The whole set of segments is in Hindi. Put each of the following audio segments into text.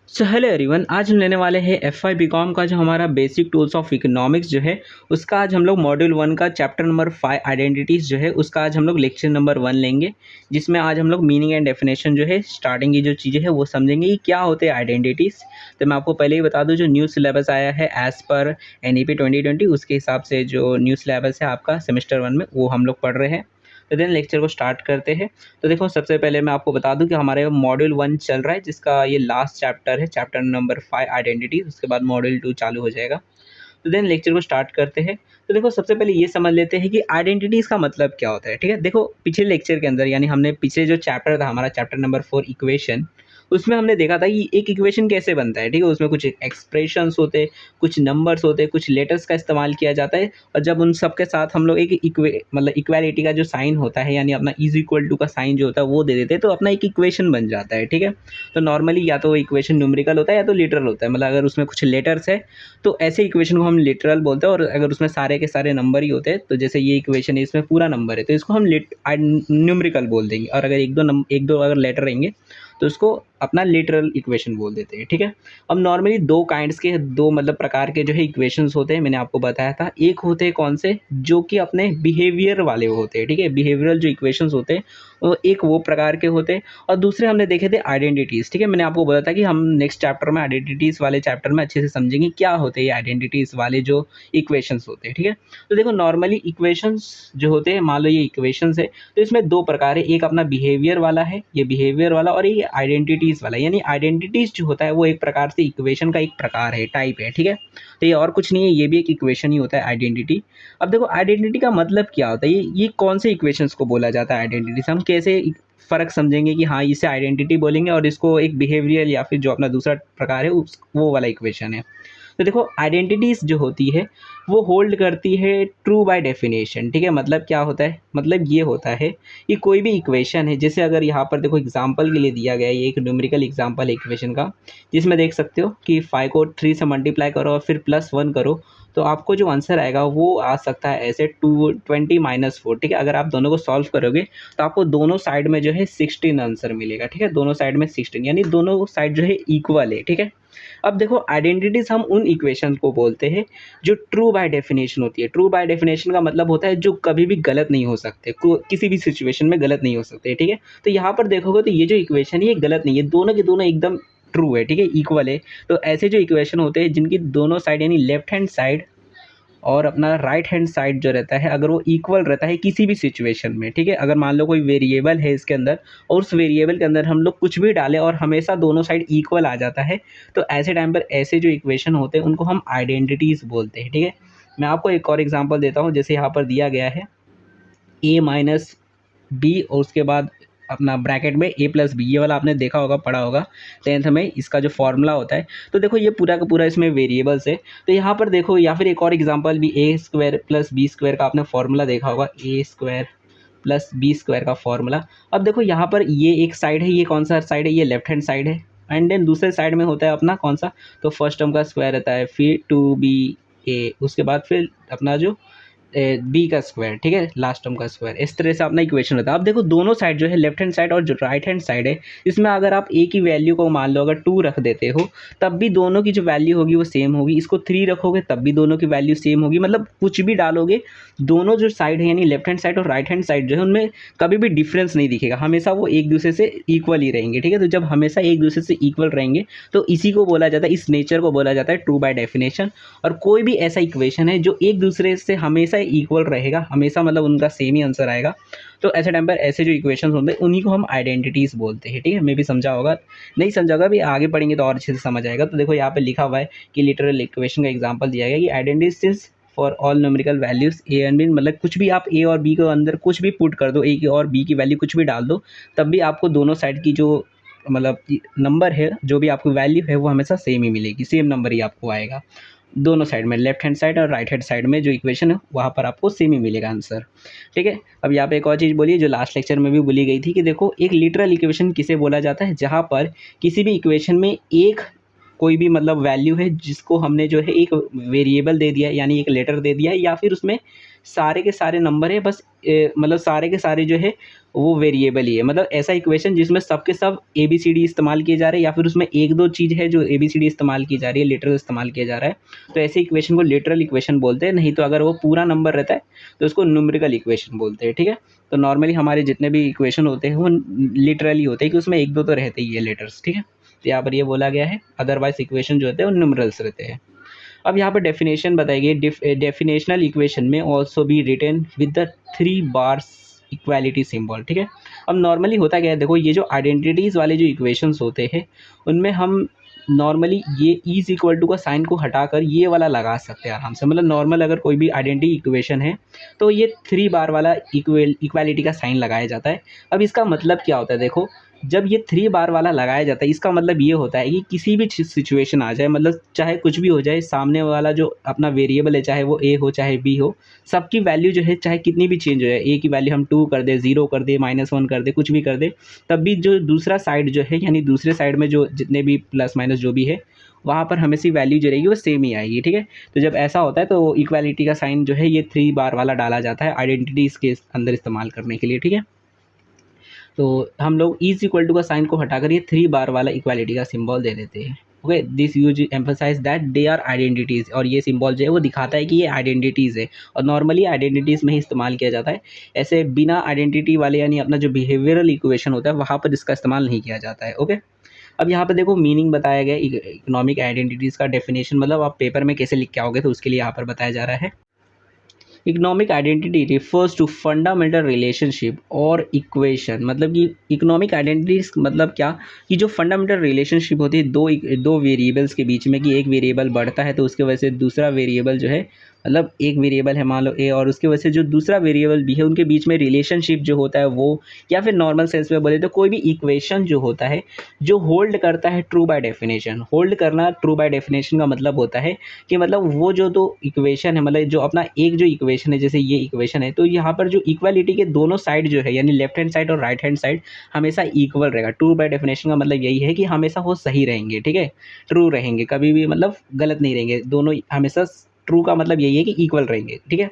सो हेलो एवरीवन, आज हम लेने वाले हैं एफ.वाई बीकॉम का जो हमारा बेसिक टूल्स ऑफ इकोनॉमिक्स जो है उसका आज हम लोग मॉड्यूल 1 का चैप्टर नंबर 5 आइडेंटिटीज़ जो है उसका आज हम लोग लेक्चर नंबर 1 लेंगे, जिसमें आज हम लोग मीनिंग एंड डेफिनेशन जो है स्टार्टिंग की जो चीज़ें हैं वो समझेंगे कि क्या होते हैं आइडेंटिटीज़। तो मैं आपको पहले ही बता दूं, जो न्यू सिलेबस आया है एज़ पर एनईपी 2020 उसके हिसाब से जो न्यू सिलेबस है आपका सेमेस्टर 1 में वो हम लोग पढ़ रहे हैं। तो देन लेक्चर को स्टार्ट करते हैं। तो देखो, सबसे पहले मैं आपको बता दूं कि हमारे मॉड्यूल 1 चल रहा है, जिसका ये लास्ट चैप्टर है, चैप्टर नंबर 5 आइडेंटिटी। उसके बाद मॉड्यूल 2 चालू हो जाएगा। तो देन लेक्चर को स्टार्ट करते हैं। तो देखो, सबसे पहले ये समझ लेते हैं कि आइडेंटिटीज़ का मतलब क्या होता है। ठीक है, देखो पिछले लेक्चर के अंदर, यानी हमने पिछले जो चैप्टर था हमारा चैप्टर नंबर 4 इक्वेशन, उसमें हमने देखा था कि एक इक्वेशन कैसे बनता है। ठीक है, उसमें कुछ एक्सप्रेशंस होते, कुछ नंबर्स होते, कुछ लेटर्स का इस्तेमाल किया जाता है, और जब उन सब के साथ हम लोग एक मतलब इक्वालिटी का जो साइन होता है, यानी अपना इज इक्वल टू का साइन जो होता है वो दे देते हैं, तो अपना एक इक्वेशन बन जाता है। ठीक है, तो नॉर्मली या तो इक्वेशन न्यूमेरिकल होता है या तो लिटरल होता है। मतलब अगर उसमें कुछ लेटर्स है तो ऐसे इक्वेशन को हम लिटरल बोलते हैं, और अगर उसमें सारे के सारे नंबर ही होते हैं, तो जैसे ये इक्वेशन है इसमें पूरा नंबर है तो इसको हम न्यूमेरिकल बोल देंगे, और अगर एक दो अगर लेटर रहेंगे तो उसको अपना लिटरल इक्वेशन बोल देते हैं। ठीक है, अब नॉर्मली दो काइंड्स के, दो मतलब प्रकार के जो है इक्वेशंस होते हैं, मैंने आपको बताया था। एक होते हैं कौन से, जो कि अपने बिहेवियर वाले होते हैं। ठीक है, बिहेवियरल जो इक्वेशंस होते हैं वो एक वो प्रकार के होते हैं, और दूसरे हमने देखे थे आइडेंटिटीज़। ठीक है, मैंने आपको बताया था कि हम नेक्स्ट चैप्टर में आइडेंटिटीज़ वाले चैप्टर में अच्छे से समझेंगे क्या होते हैं ये आइडेंटिटीज़ वाले जो इक्वेशंस होते हैं। ठीक है, तो देखो नॉर्मली इक्वेशंस जो होते हैं, मान लो ये इक्वेशंस है, तो इसमें दो प्रकार है, एक अपना बिहेवियर वाला है, ये बिहेवियर वाला, और ये आइडेंटिटीज़ वाला। यानी आइडेंटिटीज़ जो होता है वो एक प्रकार से इक्वेशन का एक प्रकार है, टाइप है। ठीक है, तो ये और कुछ नहीं है, ये भी एक इक्वेशन ही होता है आइडेंटिटी। अब देखो आइडेंटिटी का मतलब क्या होता है, ये कौन से इक्वेशंस को बोला जाता है आइडेंटिटी से, हम कैसे फ़र्क समझेंगे कि हाँ इसे आइडेंटिटी बोलेंगे और इसको एक बिहेवियर या फिर जो अपना दूसरा प्रकार है उस वो वाला इक्वेशन है। तो देखो आइडेंटिटीज़ जो होती है वो होल्ड करती है ट्रू बाय डेफिनेशन। ठीक है, मतलब क्या होता है, मतलब ये होता है कि कोई भी इक्वेशन है, जैसे अगर यहाँ पर देखो एग्जांपल के लिए दिया गया है, ये एक न्यूमेरिकल एग्जांपल है इक्वेशन का, जिसमें देख सकते हो कि 5 को 3 से मल्टीप्लाई करो और फिर +1 करो, तो आपको जो आंसर आएगा वो आ सकता है ऐसे 20 - 4। ठीक है, अगर आप दोनों को सॉल्व करोगे तो आपको दोनों साइड में जो है 16 आंसर मिलेगा। ठीक है, दोनों साइड में 16, यानी दोनों साइड जो है इक्वल है। ठीक है, अब देखो आइडेंटिटीज हम उन इक्वेशन को बोलते हैं जो ट्रू बाय डेफिनेशन होती है। ट्रू बाय डेफिनेशन का मतलब होता है जो कभी भी गलत नहीं हो सकते, किसी भी सिचुएशन में गलत नहीं हो सकते। ठीक है, तो यहाँ पर देखोगे तो ये जो इक्वेशन है ये गलत नहीं है, दोनों के दोनों एकदम ट्रू है। ठीक है, इक्वल है। तो ऐसे जो इक्वेशन होते हैं जिनकी दोनों साइड, यानी लेफ्ट हैंड साइड और अपना राइट हैंड साइड जो रहता है, अगर वो इक्वल रहता है किसी भी सिचुएशन में। ठीक है, अगर मान लो कोई वेरिएबल है इसके अंदर, और उस वेरिएबल के अंदर हम लोग कुछ भी डालें और हमेशा दोनों साइड इक्वल आ जाता है, तो ऐसे टाइम पर ऐसे जो इक्वेशन होते हैं उनको हम आइडेंटिटीज़ बोलते हैं। ठीक है, मैं आपको एक और एग्जांपल देता हूँ, जैसे यहाँ पर दिया गया है a - b, और उसके बाद अपना ब्रैकेट में a + b, ये वाला आपने देखा होगा, पढ़ा होगा 10th में, इसका जो फॉर्मूला होता है। तो देखो ये पूरा का पूरा इसमें वेरिएबल्स है। तो यहाँ पर देखो, या फिर एक और एग्जांपल भी, a² + b² का आपने फॉर्मूला देखा होगा, a² + b² का फॉर्मूला। अब देखो यहाँ पर ये एक साइड है, ये कौन सा साइड है, ये लेफ्ट हैंड साइड है, एंड देन दूसरे साइड में होता है अपना कौन सा, तो फर्स्ट टर्म का स्क्वायर रहता है, फिर 2ba, उसके बाद फिर अपना जो बी का स्क्वायर। ठीक है, लास्ट टर्म का स्क्वायर, इस तरह से अपना इक्वेशन होता है। अब देखो दोनों साइड जो है, लेफ्ट हैंड साइड और जो राइट हैंड साइड है, इसमें अगर आप ए की वैल्यू को मान लो अगर 2 रख देते हो, तब भी दोनों की जो वैल्यू होगी वो सेम होगी। इसको 3 रखोगे तब भी दोनों की वैल्यू सेम होगी। मतलब कुछ भी डालोगे, दोनों जो साइड है यानी लेफ्ट हैंड साइड और राइट हैंड साइड जो है उनमें कभी भी डिफरेंस नहीं दिखेगा, हमेशा वो एक दूसरे से इक्वल ही रहेंगे। ठीक है, तो जब हमेशा एक दूसरे से इक्वल रहेंगे तो इसी को बोला जाता है, इस नेचर को बोला जाता है ट्रू बाय डेफिनेशन। और कोई भी ऐसा इक्वेशन है जो एक दूसरे से हमेशा इक्वल रहेगा, हमेशा मतलब उनका सेम ही आंसर आएगा, तो ऐसे टाइम पर ऐसे जो इक्वेशंस होते हैं उन्हीं को हम आइडेंटिटीज़ बोलते हैं। ठीक है, मैं भी समझा होगा, नहीं समझा होगा भी आगे पढ़ेंगे तो और अच्छे से समझ आएगा। तो देखो यहाँ पे लिखा हुआ है कि लिटरल इक्वेशन का एग्जांपल दिया गया कि identities for all numerical values A and B, मतलब कुछ भी आप ए और बी के अंदर कुछ भी पुट कर दो, ए की और बी की वैल्यू कुछ भी डाल दो, तब भी आपको दोनों साइड की जो मतलब नंबर है, जो भी आपकी वैल्यू है वो हमेशा सेम ही मिलेगी, सेम नंबर ही आपको आएगा दोनों साइड में, लेफ्ट हैंड साइड और राइट हैंड साइड में जो इक्वेशन है वहाँ पर आपको सेम ही मिलेगा आंसर। ठीक है, अब यहाँ पे एक और चीज़ बोलिए जो लास्ट लेक्चर में भी बोली गई थी कि देखो एक लिटरल इक्वेशन किसे बोला जाता है, जहाँ पर किसी भी इक्वेशन में एक कोई भी मतलब वैल्यू है जिसको हमने जो है एक वेरिएबल दे दिया है, यानी एक लेटर दे दिया है, या फिर उसमें सारे के सारे नंबर है, बस मतलब सारे के सारे जो है वो वेरिएबल ही है। मतलब ऐसा इक्वेशन जिसमें सब के सब ए बी सी डी इस्तेमाल किए जा रहे हैं, या फिर उसमें एक दो चीज़ है जो ए बी सी डी इस्तेमाल की जा रही है, लिटरल इस्तेमाल किया जा रहा है, तो ऐसे इक्वेशन को लिटरल इक्वेशन बोलते हैं। नहीं तो अगर वो पूरा नंबर रहता है तो उसको न्यूमेरिकल इक्वेशन बोलते हैं, ठीक है। तो नॉर्मली हमारे जितने भी इक्वेशन होते हैं वो लिटरली होते हैं कि उसमें एक दो तो रहते ही है लेटर्स, ठीक है। तो यहाँ पर ये बोला गया है, अदरवाइज इक्वेशन जो होते हैं वो न्यूमेरल्स रहते हैं। अब यहाँ पर डेफिनेशन बताई गई, डेफिनेशनल इक्वेशन में also be written with the 3 bars equality symbol, ठीक है। अब नॉर्मली होता क्या है, देखो ये जो आइडेंटिटीज़ वाले जो इक्वेशंस होते हैं उनमें हम नॉर्मली ये इज इक्वल टू का साइन को हटाकर ये वाला लगा सकते हैं आराम से। मतलब नॉर्मल अगर कोई भी आइडेंटिटी इक्वेशन है तो ये 3 बार वाला इक्वालिटी का साइन लगाया जाता है। अब इसका मतलब क्या होता है, देखो जब ये 3 बार वाला लगाया जाता है इसका मतलब ये होता है कि किसी भी सिचुएशन आ जाए, मतलब चाहे कुछ भी हो जाए, सामने वाला जो अपना वेरिएबल है, चाहे वो ए हो चाहे बी हो, सबकी वैल्यू जो है चाहे कितनी भी चेंज हो जाए, ए की वैल्यू हम 2 कर दे, 0 कर दे, -1 कर दे, कुछ भी कर दे, तब भी जो दूसरा साइड जो है, यानी दूसरे साइड में जो जितने भी प्लस माइनस जो भी है वहाँ पर हमेशा वैल्यू जो रहेगी वो सेम ही आएगी, ठीक है। तो जब ऐसा होता है तो इक्वालिटी का साइन जो है ये 3 बार वाला डाला जाता है आइडेंटिटीज़ के अंदर इस्तेमाल करने के लिए, ठीक है। तो हम लोग इज इक्वल टू का साइन को हटाकर ये 3 बार वाला इक्वालिटी का सिंबल दे देते हैं। Okay, this use emphasise that they are identities, और ये सिंबल जो है वो दिखाता है कि ये आइडेंटिटीज़ है, और नॉर्मली आइडेंटिटीज़ में ही इस्तेमाल किया जाता है। ऐसे बिना आइडेंटिटी वाले यानी अपना जो बिहेवियरल इक्वेशन होता है वहाँ पर इसका इस्तेमाल नहीं किया जाता है। ओके, अब यहाँ पर देखो मीनिंग बताया गया इकोनॉमिक आइडेंटिटीज़ का डेफिनेशन, मतलब आप पेपर में कैसे लिख के आओगे तो उसके लिए यहाँ पर बताया जा रहा है। Economic identity refers to fundamental relationship और इक्वेशन, मतलब कि इकोनॉमिक आइडेंटिटीज मतलब क्या, कि जो फंडामेंटल रिलेशनशिप होती है दो वेरिएबल्स के बीच में, कि एक वेरिएबल बढ़ता है तो उसके वजह से दूसरा वेरिएबल जो है, मतलब एक वेरिएबल है मान लो ए, और उसके वजह से जो दूसरा वेरिएबल भी है उनके बीच में रिलेशनशिप जो होता है वो, या फिर नॉर्मल सेंस में बोले तो कोई भी इक्वेशन जो होता है जो होल्ड करता है ट्रू बाय डेफिनेशन। होल्ड करना ट्रू बाय डेफिनेशन का मतलब होता है कि मतलब वो जो दो इक्वेशन है, मतलब जो अपना एक जो इक्वेशन है, जैसे ये इक्वेशन है, तो यहाँ पर जो इक्वालिटी के दोनों साइड जो है, यानी लेफ्ट हैंड साइड और राइट हैंड साइड हमेशा इक्वल रहेगा। ट्रू बाय डेफिनेशन का मतलब यही है कि हमेशा वो सही रहेंगे, ठीक है, ट्रू रहेंगे, कभी भी मतलब गलत नहीं रहेंगे, दोनों हमेशा ट्रू का मतलब यही है कि इक्वल रहेंगे, ठीक है।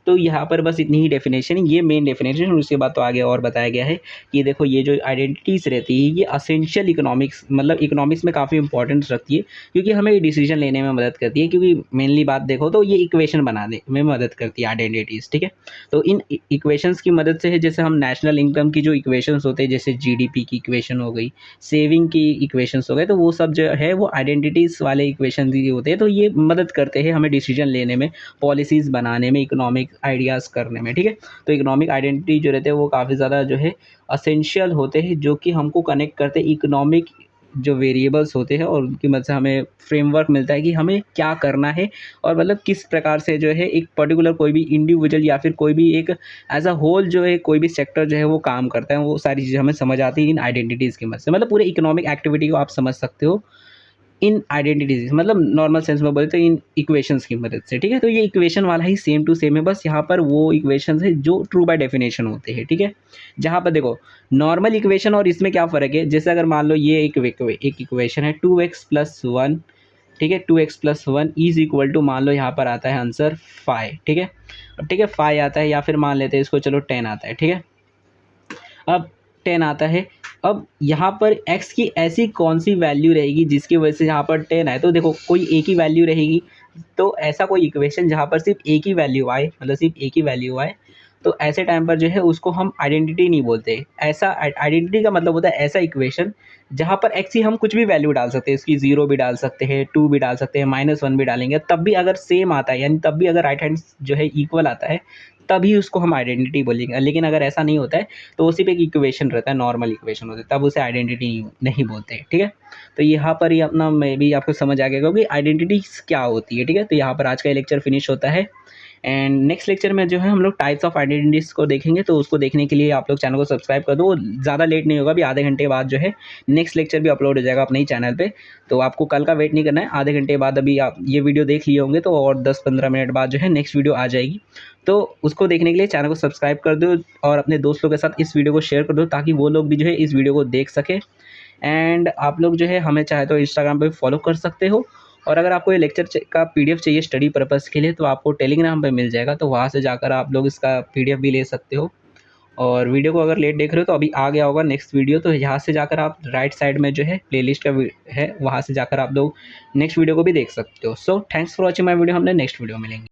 तो यहाँ पर बस इतनी ही डेफिनेशन है, ये मेन डेफिनेशन। उसके बाद तो आगे और बताया गया है कि देखो ये जो आइडेंटिटीज़ रहती है ये असेंशियल इकोनॉमिक्स, मतलब इकोनॉमिक्स में काफ़ी इंपॉर्टेंस रखती है, क्योंकि हमें डिसीजन लेने में मदद करती है। क्योंकि मेनली बात देखो तो ये इक्वेशन बनाने में मदद करती है आइडेंटिटीज़, ठीक है। तो इन इक्वेशंस की मदद से है, जैसे हम नेशनल इनकम की जो इक्वेशंस होते हैं, जैसे जीडीपी की इक्वेशन हो गई, सेविंग की इक्वेशंस हो गए, तो वो सब जो है वो आइडेंटिटीज़ वाले इक्वेशन ही होते हैं। तो ये मदद करते हैं हमें डिसीजन लेने में, पॉलिसीज़ बनाने में, इकोनॉमिक आइडियाज़ करने में, ठीक है। तो इकोनॉमिक आइडेंटिटी जो रहते हैं वो काफ़ी ज़्यादा जो है असेंशियल होते हैं, जो कि हमको कनेक्ट करते हैं इकोनॉमिक जो वेरिएबल्स होते हैं, और उनकी मदद से हमें फ्रेमवर्क मिलता है कि हमें क्या करना है, और मतलब किस प्रकार से जो है एक पर्टिकुलर कोई भी इंडिविजुअल या फिर कोई भी एक एज अ होल जो है कोई भी सेक्टर जो है वो काम करता है। वो सारी चीज़ें हमें समझ आती है इन आइडेंटिटीज़ की मदद से। मतलब पूरे इकोनॉमिक एक्टिविटी को आप समझ सकते हो इन आइडेंटिटीज, मतलब नॉर्मल सेंस में बोले तो इन इक्वेशंस की मदद से, ठीक है। तो ये इक्वेशन वाला ही सेम टू सेम है, बस यहाँ पर वो इक्वेशंस है जो ट्रू बाय डेफिनेशन होते हैं, ठीक है। जहाँ पर देखो नॉर्मल इक्वेशन और इसमें क्या फ़र्क है, जैसे अगर मान लो ये एक इक्वेशन है 2x+1, ठीक है, 2x+1 इज इक्वल टू, मान लो यहाँ पर आता है आंसर 5, ठीक है। अब ठीक है 5 आता है, या फिर मान लेते हैं इसको, चलो 10 आता है, ठीक है। अब 10 आता है, अब यहाँ पर x की ऐसी कौन सी वैल्यू रहेगी जिसकी वजह से यहाँ पर 10 आए, तो देखो कोई एक ही वैल्यू रहेगी। तो ऐसा कोई इक्वेशन जहाँ पर सिर्फ एक ही वैल्यू आए, मतलब सिर्फ एक ही वैल्यू आए, तो ऐसे टाइम पर जो है उसको हम आइडेंटिटी नहीं बोलते। ऐसा आइडेंटिटी का मतलब होता है ऐसा इक्वेशन जहाँ पर x ही हम कुछ भी वैल्यू डाल सकते हैं, इसकी 0 भी डाल सकते हैं, 2 भी डाल सकते हैं, -1 भी डालेंगे, तब भी अगर सेम आता है, यानी तब भी अगर राइट हैंड जो है इक्वल आता है, तभी उसको हम आइडेंटिटी बोलेंगे। लेकिन अगर ऐसा नहीं होता है तो वो सिर्फ एक इक्वेशन रहता है, नॉर्मल इक्वेशन होता है, तब उसे आइडेंटिटी नहीं बोलते, ठीक है। तो यहाँ पर ही अपना मैं भी आपको समझ आ गया क्योंकि आइडेंटिटी क्या होती है, ठीक है। तो यहाँ पर आज का लेक्चर फिनिश होता है, एंड नेक्स्ट लेक्चर में जो है हम लोग टाइप्स ऑफ आइडेंटिटीज़ को देखेंगे। तो उसको देखने के लिए आप लोग चैनल को सब्सक्राइब कर दो, ज़्यादा लेट नहीं होगा, अभी आधे घंटे बाद जो है नेक्स्ट लेक्चर भी अपलोड हो जाएगा अपने ही चैनल पे। तो आपको कल का वेट नहीं करना है, आधे घंटे बाद अभी आप ये वीडियो देख लिए होंगे तो और 10-15 मिनट बाद जो है नेक्स्ट वीडियो आ जाएगी। तो उसको देखने के लिए चैनल को सब्सक्राइब कर दो और अपने दोस्तों के साथ इस वीडियो को शेयर कर दो, ताकि वो लोग भी जो है इस वीडियो को देख सके। एंड आप लोग जो है हमें चाहे तो इंस्टाग्राम पे फॉलो कर सकते हो। और अगर आपको ये लेक्चर का पीडीएफ चाहिए स्टडी पर्पज़ के लिए तो आपको टेलीग्राम पे मिल जाएगा, तो वहाँ से जाकर आप लोग इसका पीडीएफ भी ले सकते हो। और वीडियो को अगर लेट देख रहे हो तो अभी आ गया होगा नेक्स्ट वीडियो, तो यहाँ से जाकर आप राइट साइड में जो है प्लेलिस्ट का है, वहाँ से जाकर आप लोग नेक्स्ट वीडियो को भी देख सकते हो। So thanks for watching my video, हमने नेक्स्ट वीडियो मिलेंगे।